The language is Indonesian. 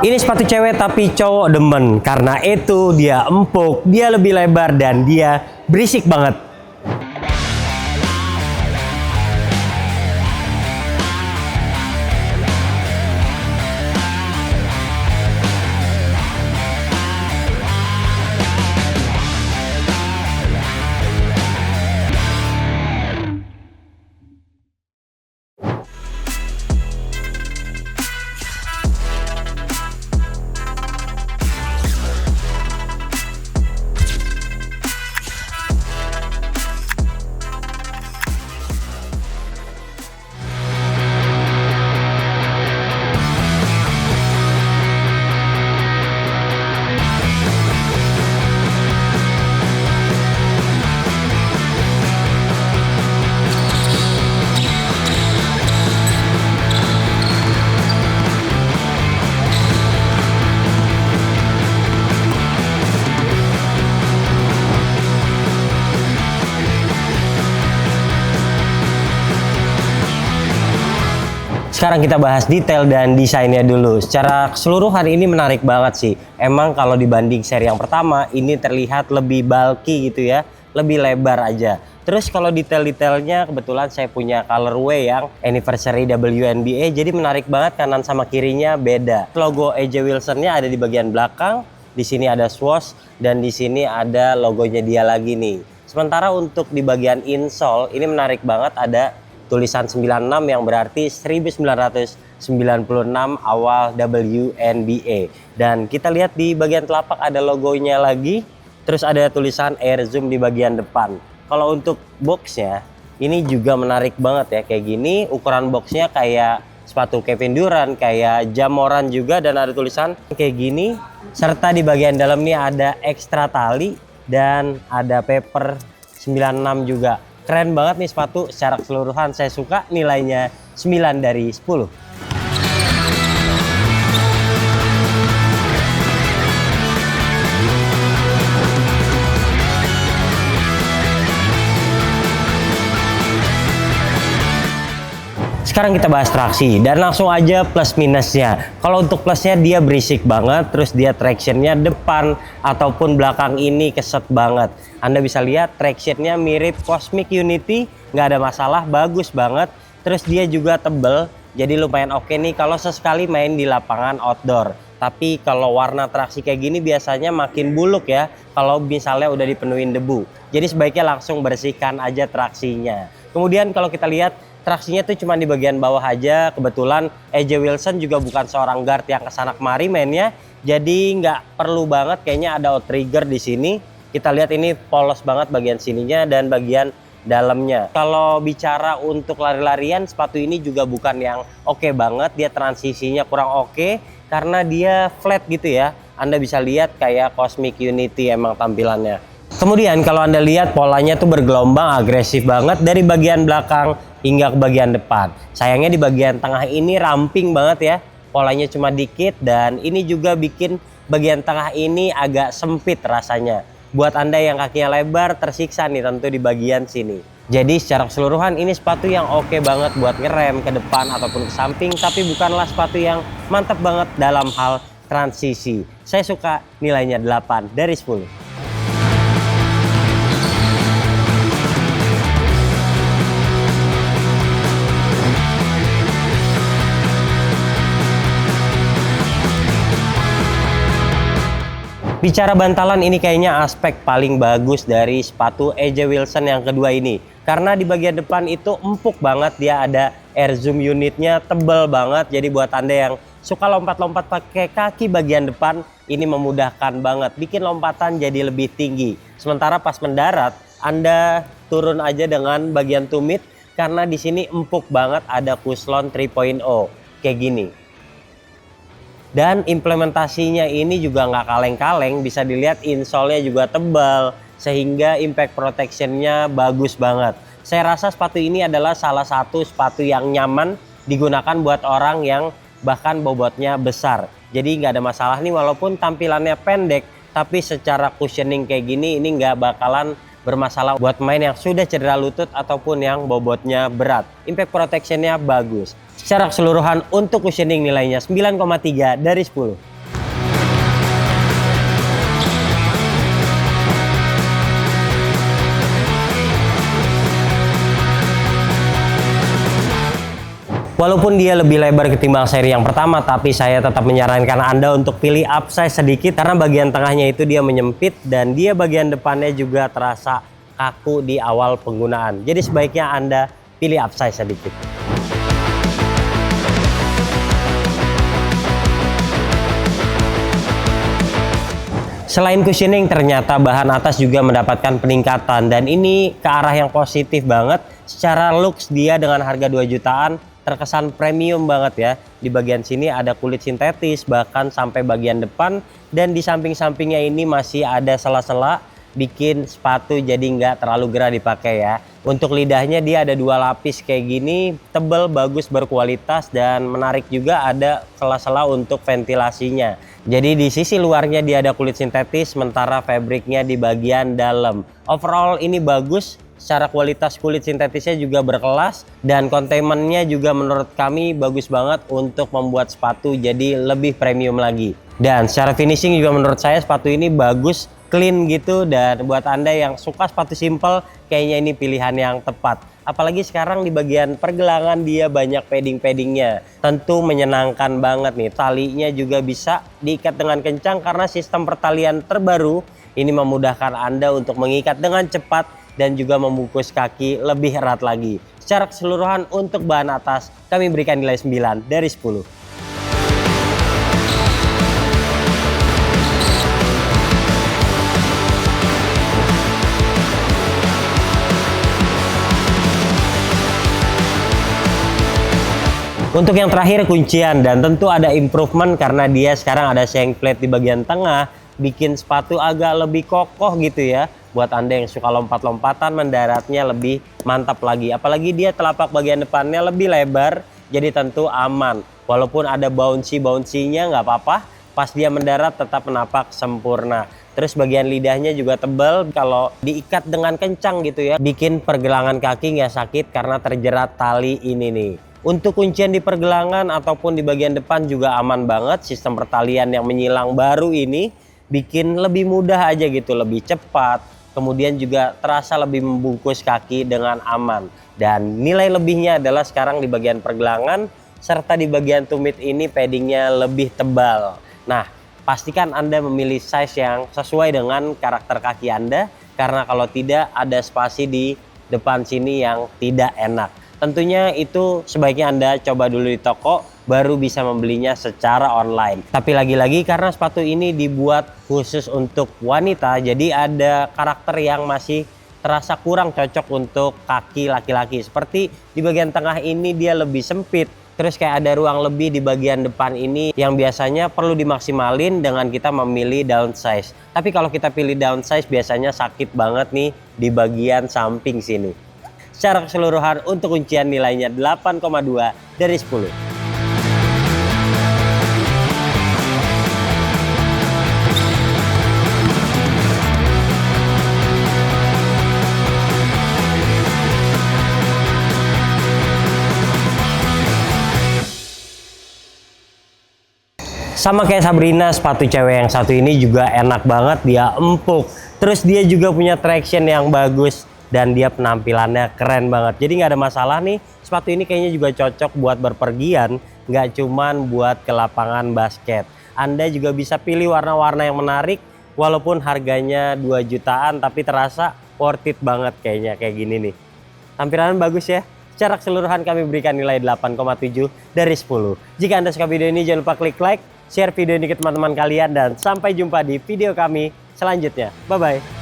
Ini sepatu cewek tapi cowok demen karena itu dia empuk, dia lebih lebar dan dia berisik banget. Sekarang kita bahas detail dan desainnya dulu. Secara keseluruhan ini menarik banget sih. Emang kalau dibanding seri yang pertama, ini terlihat lebih bulky gitu ya. Lebih lebar aja. Terus kalau detail-detailnya kebetulan saya punya colorway yang anniversary WNBA. Jadi menarik banget, kanan sama kirinya beda. Logo AJ Wilson-nya ada di bagian belakang. Di sini ada swoosh dan di sini ada logonya dia lagi nih. Sementara untuk di bagian insole, ini menarik banget, ada tulisan 96 yang berarti 1996 awal WNBA. Dan kita lihat di bagian telapak ada logonya lagi. Terus ada tulisan Air Zoom di bagian depan. Kalau untuk boxnya ini juga menarik banget ya. Kayak gini ukuran boxnya kayak sepatu Kevin Durant, kayak Jamoran juga. Dan ada tulisan kayak gini. Serta di bagian dalam ini ada ekstra tali dan ada paper 96 juga. Keren banget nih sepatu, secara keseluruhan saya suka, nilainya 9 dari 10. Sekarang kita bahas traksi dan langsung aja plus minusnya. Kalau untuk plusnya dia berisik banget, terus dia tractionnya depan ataupun belakang ini keset banget. Anda bisa lihat tractionnya mirip Cosmic Unity, nggak ada masalah, bagus banget. Terus dia juga tebel, jadi lumayan oke nih kalau sesekali main di lapangan outdoor. Tapi kalau warna traksi kayak gini biasanya makin buluk ya, kalau misalnya udah dipenuhin debu. Jadi sebaiknya langsung bersihkan aja traksinya. Kemudian kalau kita lihat, traksinya tuh cuma di bagian bawah aja. Kebetulan AJ Wilson juga bukan seorang guard yang kesana kemari mainnya, jadi nggak perlu banget kayaknya ada outrigger di sini. Kita lihat ini polos banget bagian sininya dan bagian dalamnya. Kalau bicara untuk lari-larian, sepatu ini juga bukan yang oke banget. Dia transisinya kurang oke karena dia flat gitu ya. Anda bisa lihat kayak Cosmic Unity emang tampilannya. Kemudian kalau Anda lihat polanya tuh bergelombang, agresif banget dari bagian belakang hingga ke bagian depan. Sayangnya di bagian tengah ini ramping banget ya. Polanya cuma dikit dan ini juga bikin bagian tengah ini agak sempit rasanya. Buat Anda yang kakinya lebar tersiksa nih tentu di bagian sini. Jadi secara keseluruhan ini sepatu yang oke banget buat ngerem ke depan ataupun ke samping, tapi bukanlah sepatu yang mantap banget dalam hal transisi. Saya suka nilainya 8 dari 10. Bicara bantalan, ini kayaknya aspek paling bagus dari sepatu AJ Wilson yang kedua ini. Karena di bagian depan itu empuk banget, dia ada air zoom unitnya tebal banget. Jadi buat Anda yang suka lompat-lompat pakai kaki bagian depan, ini memudahkan banget. Bikin lompatan jadi lebih tinggi. Sementara pas mendarat, Anda turun aja dengan bagian tumit. Karena di sini empuk banget, ada Cuslon 3.0 kayak gini. Dan implementasinya ini juga nggak kaleng-kaleng, bisa dilihat insole-nya juga tebal, sehingga impact protection-nya bagus banget. Saya rasa sepatu ini adalah salah satu sepatu yang nyaman digunakan buat orang yang bahkan bobotnya besar. Jadi nggak ada masalah nih, walaupun tampilannya pendek, tapi secara cushioning kayak gini, ini nggak bakalan bermasalah buat pemain yang sudah cedera lutut ataupun yang bobotnya berat. Impact protection-nya bagus. Secara keseluruhan untuk cushioning nilainya 9,3 dari 10. Walaupun dia lebih lebar ketimbang seri yang pertama, tapi saya tetap menyarankan Anda untuk pilih upsize sedikit karena bagian tengahnya itu dia menyempit dan dia bagian depannya juga terasa kaku di awal penggunaan. Jadi sebaiknya Anda pilih upsize sedikit. Selain cushioning, ternyata bahan atas juga mendapatkan peningkatan dan ini ke arah yang positif banget. Secara looks dia dengan harga 2 jutaan terkesan premium banget ya. Di bagian sini ada kulit sintetis bahkan sampai bagian depan dan di samping-sampingnya ini masih ada sela-sela bikin sepatu jadi nggak terlalu gerah dipakai ya. Untuk lidahnya dia ada 2 lapis kayak gini, tebal, bagus, berkualitas dan menarik juga ada sela-sela untuk ventilasinya. Jadi di sisi luarnya dia ada kulit sintetis, sementara fabriknya di bagian dalam. Overall ini bagus, secara kualitas kulit sintetisnya juga berkelas dan containmentnya juga menurut kami bagus banget untuk membuat sepatu jadi lebih premium lagi. Dan secara finishing juga menurut saya sepatu ini bagus, clean gitu, dan buat Anda yang suka sepatu simple kayaknya ini pilihan yang tepat. Apalagi sekarang di bagian pergelangan dia banyak padding-paddingnya, tentu menyenangkan banget nih. Talinya juga bisa diikat dengan kencang karena sistem pertalian terbaru ini memudahkan Anda untuk mengikat dengan cepat dan juga membungkus kaki lebih erat lagi. Secara keseluruhan untuk bahan atas kami berikan nilai 9 dari 10. Untuk yang terakhir kuncian, dan tentu ada improvement karena dia sekarang ada shank plate di bagian tengah, bikin sepatu agak lebih kokoh gitu ya. Buat Anda yang suka lompat-lompatan, mendaratnya lebih mantap lagi. Apalagi dia telapak bagian depannya lebih lebar, jadi tentu aman. Walaupun ada bouncy-bouncy-nya nggak apa-apa, pas dia mendarat tetap menapak sempurna. Terus bagian lidahnya juga tebal, kalau diikat dengan kencang gitu ya, bikin pergelangan kaki nggak sakit karena terjerat tali ini nih. Untuk kuncian di pergelangan ataupun di bagian depan juga aman banget. Sistem pertalian yang menyilang baru ini bikin lebih mudah aja gitu, lebih cepat. Kemudian juga terasa lebih membungkus kaki dengan aman. Dan nilai lebihnya adalah sekarang di bagian pergelangan serta di bagian tumit ini paddingnya lebih tebal. Nah, pastikan Anda memilih size yang sesuai dengan karakter kaki Anda, karena kalau tidak ada spasi di depan sini yang tidak enak. Tentunya itu sebaiknya Anda coba dulu di toko, baru bisa membelinya secara online. Tapi lagi-lagi karena sepatu ini dibuat khusus untuk wanita, jadi ada karakter yang masih terasa kurang cocok untuk kaki laki-laki. Seperti di bagian tengah ini dia lebih sempit, terus kayak ada ruang lebih di bagian depan ini yang biasanya perlu dimaksimalin dengan kita memilih downsize. Tapi kalau kita pilih downsize biasanya sakit banget nih di bagian samping sini. Secara keseluruhan untuk kuncian nilainya 8,2 dari 10. Sama kayak Sabrina, sepatu cewek yang satu ini juga enak banget, dia empuk. Terus dia juga punya traction yang bagus. Dan dia penampilannya keren banget. Jadi nggak ada masalah nih. Sepatu ini kayaknya juga cocok buat berpergian. Nggak cuman buat ke lapangan basket. Anda juga bisa pilih warna-warna yang menarik. Walaupun harganya 2 jutaan. Tapi terasa worth it banget kayaknya. Kayak gini nih. Tampilan bagus ya. Secara keseluruhan kami berikan nilai 8,7 dari 10. Jika Anda suka video ini jangan lupa klik like. Share video ini ke teman-teman kalian. Dan sampai jumpa di video kami selanjutnya. Bye-bye.